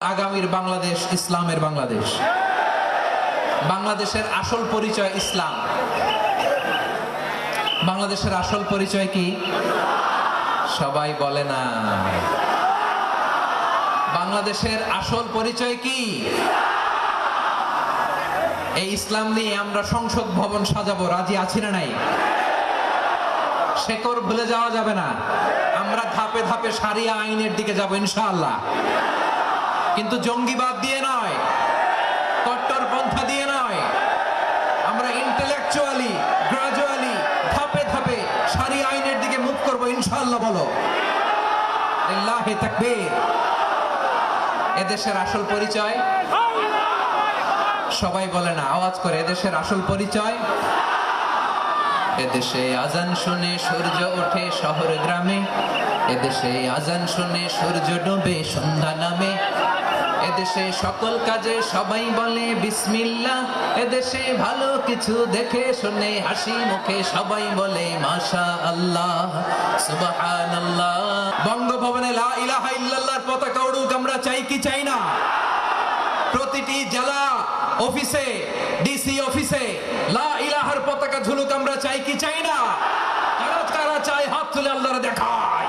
আগামীর বাংলাদেশ ইসলামের বাংলাদেশ। বাংলাদেশের আসল পরিচয় ইসলাম। বাংলাদেশের আসল পরিচয় কি? সবাই বলে না। বাংলাদেশের আসল পরিচয় কি? এই ইসলাম নিয়ে আমরা সংসদ ভবন সাজাবো, রাজি আছি না নাই? শেকড় ভুলে যাওয়া যাবে না। আমরা ধাপে ধাপে শারিয়া আইনের দিকে যাব ইনশাআল্লাহ, কিন্তু জঙ্গিবাদ দিয়ে নয়, কট্টরপন্থা দিয়ে নয়। আমরা ইন্টেলেকচুয়ালি গ্রাজুয়ালি ধাপে ধাপে শারিয়া আইনের দিকে মুভ করব ইনশাআল্লাহ। বলো লিল্লাহি তাকবীর। এদেশের আসল পরিচয় সবাই বলে না, আওয়াজ করে। এদেশের আসল পরিচয়, এদেশে আজান শুনে সূর্য ওঠে শহর গ্রামে, এদেশে আজান শুনে সূর্য ডোবে সন্ধ্যা নামে, এদেশে সকল কাজে সবাই বলে বিসমিল্লাহ, এদেশে ভালো কিছু দেখে শুনে হাসি মুখে সবাই বলে মাশাআল্লাহ সুবহানাল্লাহ। বঙ্গভবনে লা ইলাহা ইল্লাল্লাহর পতাকা উড়ুক, আমরা চাই কি চাই না? প্রতিটি জেলা অফিসে, ডিসি অফিসে লা ইলাহার পতাকা ঝুলুক, আমরা চাই কি চাই না? কারা কারা চাই হাত তুলে আল্লাহরে দেখায়।